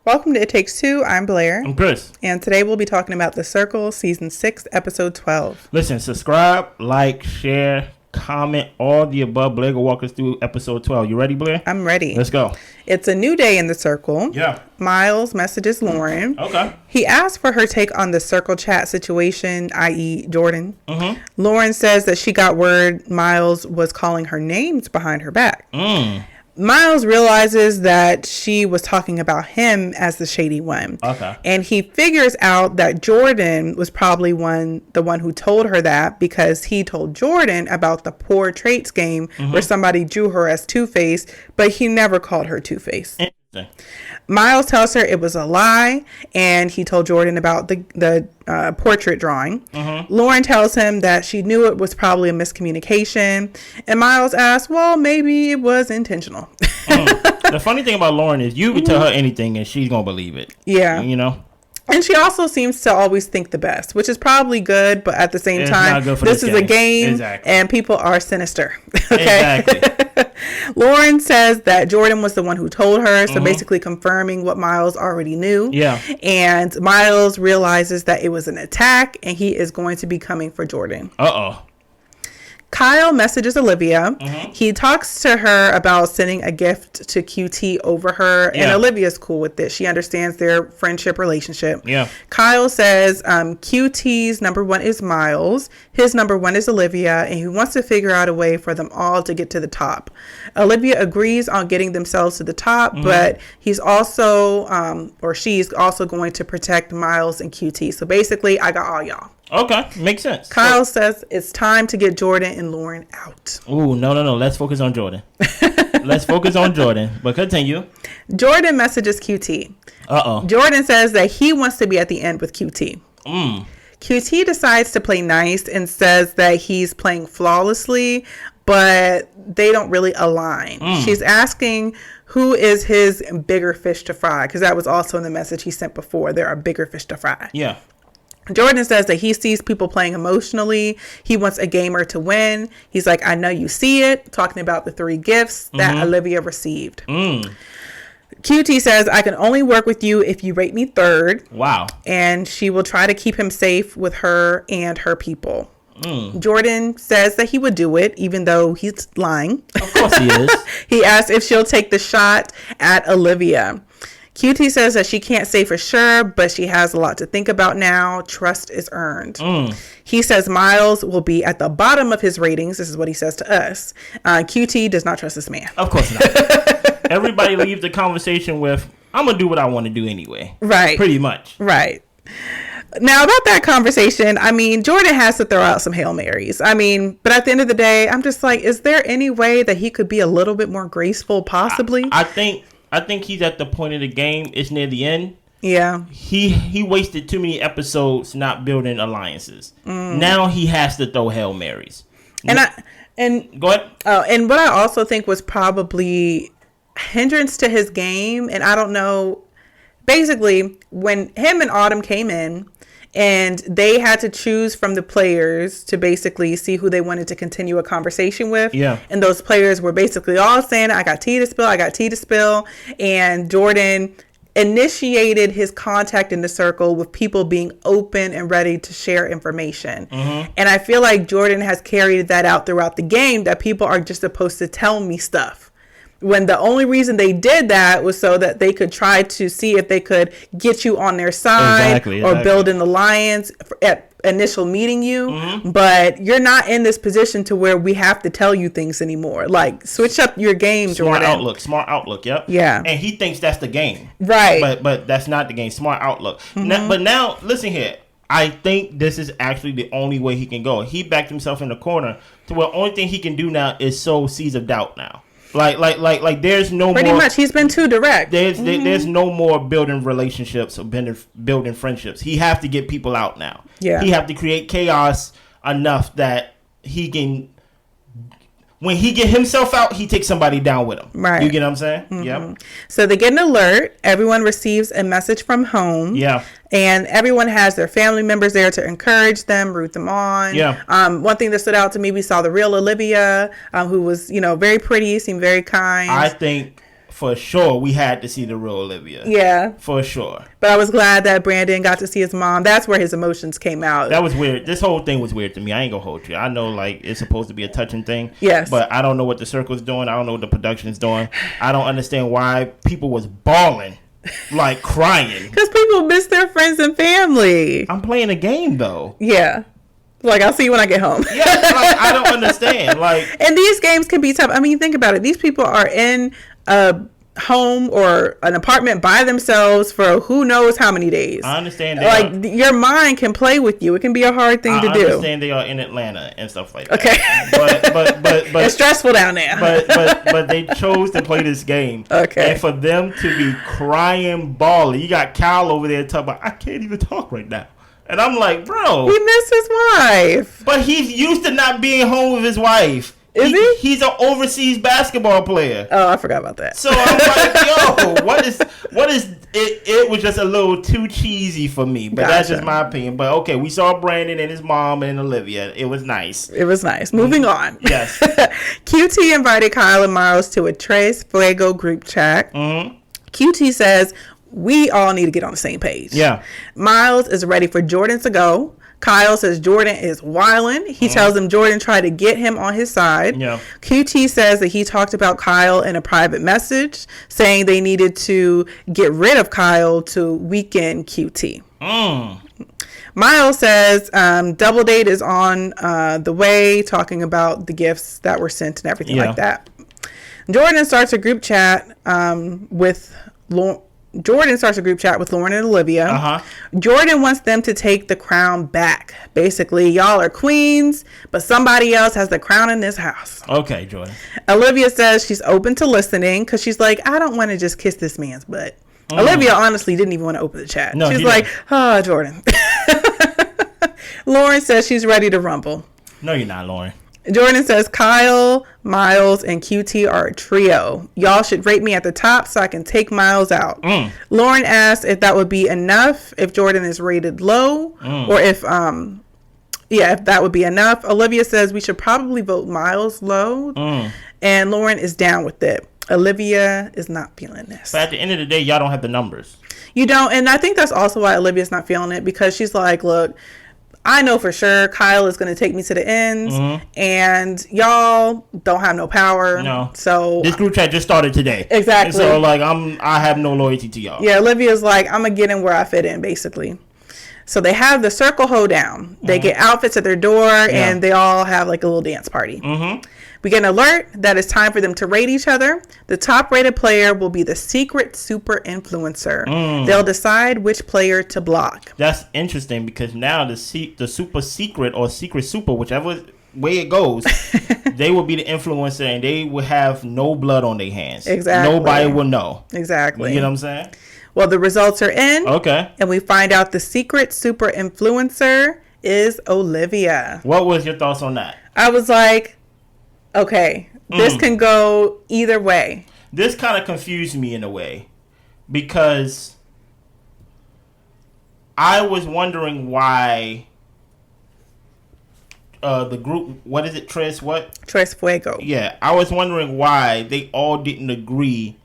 Welcome to It Takes Two. I'm Blair. I'm Chris. And today we'll be talking about The Circle, Season 6, Episode 12. Listen, subscribe, like, share, comment, all the above. Blair will walk us through Episode 12. You ready, Blair? I'm ready. Let's go. It's a new day in The Circle. Yeah. Miles messages Lauren. Okay. He asks for her take on the circle chat situation, i.e. Jordan. Mm-hmm. Lauren says that she got word Miles was calling her names behind her back. Miles realizes that she was talking about him as the shady one. Okay. And he figures out that Jordan was probably the one who told her that, because he told Jordan about the poor traits game where somebody drew her as Two-Face, but he never called her Two-Face. Interesting. Miles tells her it was a lie, and he told Jordan about the portrait drawing. Lauren tells him that she knew it was probably a miscommunication, and Miles asks, well, maybe it was intentional. The funny thing about Lauren is you can tell her anything and she's going to believe it. Yeah. You know? And she also seems to always think the best, which is probably good, but at the same time, this is a game, and people are sinister. Okay? Exactly. Lauren says that Jordan was the one who told her, so basically confirming what Miles already knew. Yeah. And Miles realizes that it was an attack, and he is going to be coming for Jordan. Uh-oh. Kyle messages Olivia. He talks to her about sending a gift to QT over her, and Olivia's cool with this. She understands their friendship relationship. Yeah. Kyle says QT's number one is Miles, his number one is Olivia, and he wants to figure out a way for them all to get to the top. Olivia agrees on getting themselves to the top, but he's also, or she's also going to protect Miles and QT. So basically, I got all y'all. Okay, makes sense. Kyle says it's time to get Jordan and Lauren out. Ooh, no. Let's focus on Jordan. Let's focus on Jordan. But continue. Jordan messages QT. Uh-oh. Jordan says that he wants to be at the end with QT. QT decides to play nice and says that he's playing flawlessly, but they don't really align. She's asking who is his bigger fish to fry, because that was also in the message he sent before. There are bigger fish to fry. Yeah. Jordan says that he sees people playing emotionally. He wants a gamer to win. He's like, I know you see it. Talking about the 3 gifts that Olivia received. QT says, I can only work with you if you rate me 3rd. Wow. And she will try to keep him safe with her and her people. Jordan says that he would do it, even though he's lying. Of course he is. He asks if she'll take the shot at Olivia. QT says that she can't say for sure, but she has a lot to think about now. Trust is earned. He says Miles will be at the bottom of his ratings. This is what he says to us. QT does not trust this man. Of course not. Everybody leaves the conversation with, I'm going to do what I want to do anyway. Right. Pretty much. Right. Now, about that conversation, I mean, Jordan has to throw out some Hail Marys. I mean, but at the end of the day, I'm just like, is there any way that he could be a little bit more graceful, possibly? I think he's at the point of the game. It's near the end. Yeah. He wasted too many episodes not building alliances. Now he has to throw Hail Marys. And go ahead. Oh, and what I also think was probably hindrance to his game, and I don't know, basically when him and Autumn came in and they had to choose from the players to basically see who they wanted to continue a conversation with. Yeah. And those players were basically all saying, I got tea to spill. And Jordan initiated his contact in the circle with people being open and ready to share information. And I feel like Jordan has carried that out throughout the game, that people are just supposed to tell me stuff, when the only reason they did that was so that they could try to see if they could get you on their side or build an alliance at initial meeting you. But you're not in this position to where we have to tell you things anymore. Like, switch up your game, Jordan. Smart outlook. Yep. Yeah. And he thinks that's the game. Right. But that's not the game. Smart outlook. Now, listen here. I think this is actually the only way he can go. He backed himself in the corner to where the only thing he can do now is sow seeds of doubt now. Like there's no pretty more. Pretty much, he's been too direct. There's no more building relationships or building friendships. He have to get people out now. Yeah. He have to create chaos enough that he can. When he get himself out, he takes somebody down with him. Right. You get what I'm saying? Yep. So they get an alert. Everyone receives a message from home. Yeah. And everyone has their family members there to encourage them, root them on. Yeah. One thing that stood out to me, we saw the real Olivia, who was, very pretty, seemed very kind. I think for sure we had to see the real Olivia. Yeah. For sure. But I was glad that Brandon got to see his mom. That's where his emotions came out. That was weird. This whole thing was weird to me. I ain't gonna hold you. I know like it's supposed to be a touching thing. Yes. But I don't know what the circle's doing. I don't know what the production's doing. I don't understand why people was bawling. Like crying. Because people miss their friends and family. I'm playing a game though. Yeah. Like, I'll see you when I get home. Yeah, like, I don't understand. Like, and these games can be tough. I mean, think about it. These people are in a home or an apartment by themselves for who knows how many days. I understand. Like, your mind can play with you. It can be a hard thing to do. I understand they are in Atlanta and stuff like that. Okay. But it's stressful down there. But they chose to play this game. Okay. And for them to be crying, bawling. You got Kyle over there talking about, I can't even talk right now. And I'm like, bro. He missed his wife. But he's used to not being home with his wife. Is he? He's an overseas basketball player. Oh, I forgot about that. So I'm like, yo, what is it? It was just a little too cheesy for me. But that's just my opinion. But okay, we saw Brandon and his mom and Olivia. It was nice. It was nice. Moving on. Yes. QT invited Kyle and Miles to a Tres Fuego group chat. Mm-hmm. QT says, we all need to get on the same page. Yeah. Miles is ready for Jordan to go. Kyle says Jordan is wildin'. He tells him Jordan tried to get him on his side. Yeah. QT says that he talked about Kyle in a private message, saying they needed to get rid of Kyle to weaken QT. Miles says Double Date is on the way, talking about the gifts that were sent and everything like that. Jordan starts a group chat with Lauren and Olivia. Uh-huh. Jordan wants them to take the crown back. Basically, y'all are queens, but somebody else has the crown in this house. Okay, Jordan. Olivia says she's open to listening because she's like, I don't want to just kiss this man's butt. Olivia honestly didn't even want to open the chat. No, she's like, oh, Jordan. Lauren says she's ready to rumble. No, you're not, Lauren. Jordan says Kyle, Miles, and QT are a trio. Y'all should rate me at the top so I can take Miles out. Lauren asks if that would be enough if Jordan is rated low, or if that would be enough. Olivia says we should probably vote Miles low, and Lauren is down with it. Olivia is not feeling this. But at the end of the day, y'all don't have the numbers. You don't, and I think that's also why Olivia's not feeling it, because she's like, look, I know for sure Kyle is going to take me to the ends, and y'all don't have no power. No. So this group chat just started today. Exactly. So like I have no loyalty to y'all. Yeah, Olivia's like, I'm going to get in where I fit in, basically. So they have the circle hold down. They get outfits at their door, and they all have like a little dance party. We get an alert that it's time for them to rate each other. The top rated player will be the secret super influencer. They'll decide which player to block. That's interesting because now the super secret or secret super, whichever way it goes, they will be the influencer and they will have no blood on their hands. Exactly. Nobody will know. Exactly. You know what I'm saying? Well, the results are in. Okay. And we find out the secret super influencer is Olivia. What was your thoughts on that? I was like, okay, this can go either way. This kind of confused me in a way because I was wondering why the group, what is it, Tres Fuego. Yeah, I was wondering why they all didn't agree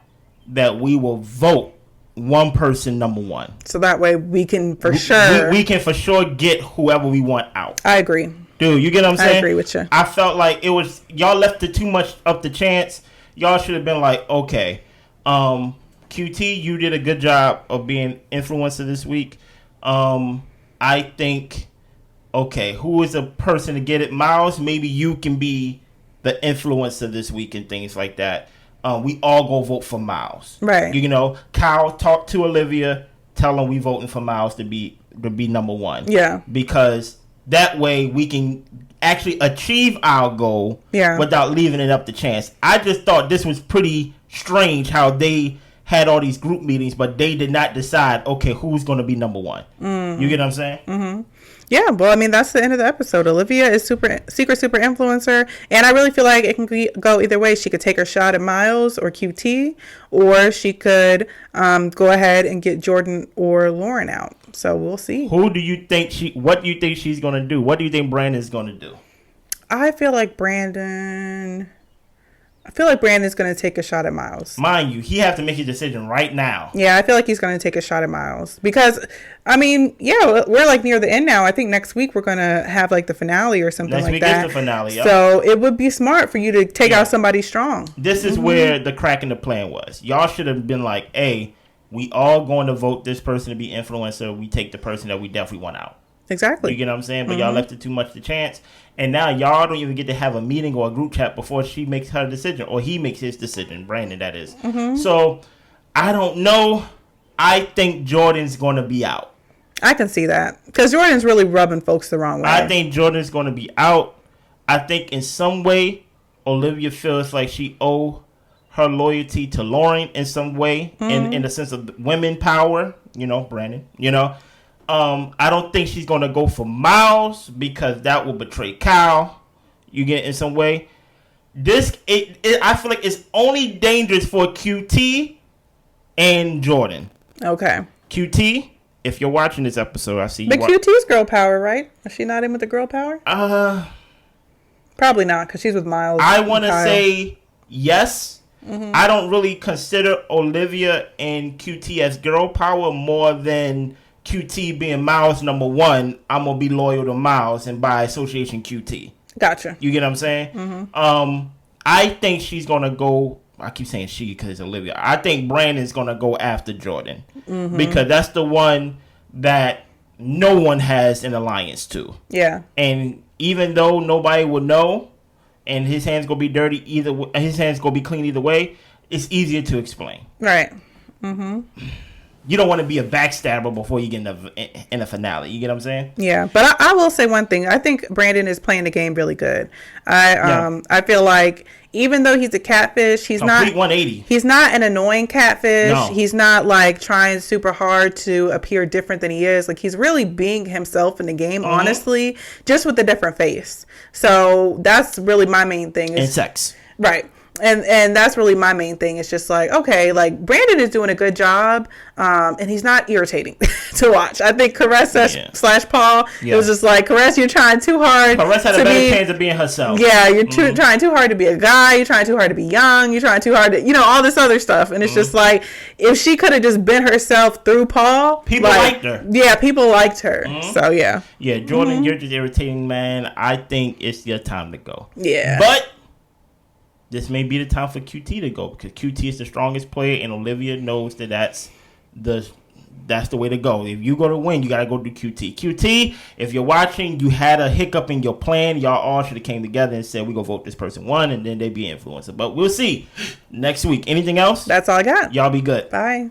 that we will vote one person number one. So that way we can for sure. We can for sure get whoever we want out. I agree. Dude, you get what I'm saying? I agree with you. I felt like it was, y'all left it too much up to chance. Y'all should have been like, okay, QT, you did a good job of being influencer this week. I think, okay, who is a person to get it? Miles, maybe you can be the influencer this week and things like that. We all go vote for Miles. Right. You know, Kyle, talk to Olivia, tell them we voting for Miles to be number one. Yeah. Because that way we can actually achieve our goal without leaving it up to chance. I just thought this was pretty strange how they had all these group meetings, but they did not decide, okay, who's going to be number one. You get what I'm saying? Mm-hmm. Yeah, well, I mean, that's the end of the episode. Olivia is secret super influencer, and I really feel like it can go either way. She could take her shot at Miles or QT, or she could go ahead and get Jordan or Lauren out. So we'll see. What do you think she's going to do? What do you think Brandon's going to do? I feel like Brandon, I feel like Brandon's going to take a shot at Miles. Mind you, he have to make his decision right now. Yeah, I feel like he's going to take a shot at Miles. Because, I mean, yeah, we're like near the end now. I think next week we're going to have like the finale or something like that. Next week is the finale, yep. So it would be smart for you to take out somebody strong. This is where the crack in the plan was. Y'all should have been like, hey, we all going to vote this person to be influencer. We take the person that we definitely want out. Exactly. You get what I'm saying? But y'all left it too much to chance. And now y'all don't even get to have a meeting or a group chat before she makes her decision. Or he makes his decision. Brandon, that is. So, I don't know. I think Jordan's going to be out. I can see that. Because Jordan's really rubbing folks the wrong way. I think Jordan's going to be out. I think in some way, Olivia feels like she owe her loyalty to Lauren in some way. In the sense of women power. You know, Brandon. You know. I don't think she's going to go for Miles because that will betray Kyle. You get in some way. I feel like it's only dangerous for QT and Jordan. Okay. QT, if you're watching this episode, I see you. But QT's girl power, right? Is she not in with the girl power? Probably not because she's with Miles. I want to say yes. I don't really consider Olivia and QT as girl power more than QT being Miles number one. I'm gonna be loyal to Miles and by association QT. Gotcha. You get what I'm saying? I think she's gonna go. I keep saying she because it's Olivia. I think Brandon's gonna go after Jordan because that's the one that no one has an alliance to. Yeah. And even though nobody will know, and his hands gonna be dirty either, his hands gonna be clean either way. It's easier to explain. Right. You don't want to be a backstabber before you get in the finale. You get what I'm saying? Yeah, but I will say one thing. I think Brandon is playing the game really good. I feel like even though he's a catfish, he's Complete not 180. He's not an annoying catfish. No. He's not like trying super hard to appear different than he is. Like he's really being himself in the game, honestly, just with a different face. So that's really my main thing. And sex. Right. And that's really my main thing. It's just like, okay, like Brandon is doing a good job, and he's not irritating to watch. I think Caressa / Paul, it was just like, Caressa, you're trying too hard. Caressa had a better chance of being herself. Yeah, you're trying too hard to be a guy. You're trying too hard to be young. You're trying too hard to, all this other stuff. And it's just like, if she could have just been herself through Paul. People liked her. Yeah, people liked her. So, yeah. Yeah, Jordan, you're just irritating, man. I think it's your time to go. Yeah. But this may be the time for QT to go because QT is the strongest player, and Olivia knows that that's the way to go. If you go to win, you gotta go to QT. QT, if you're watching, you had a hiccup in your plan. Y'all all should have came together and said we gonna vote this person one, and then they'd be influencer. But we'll see next week. Anything else? That's all I got. Y'all be good. Bye.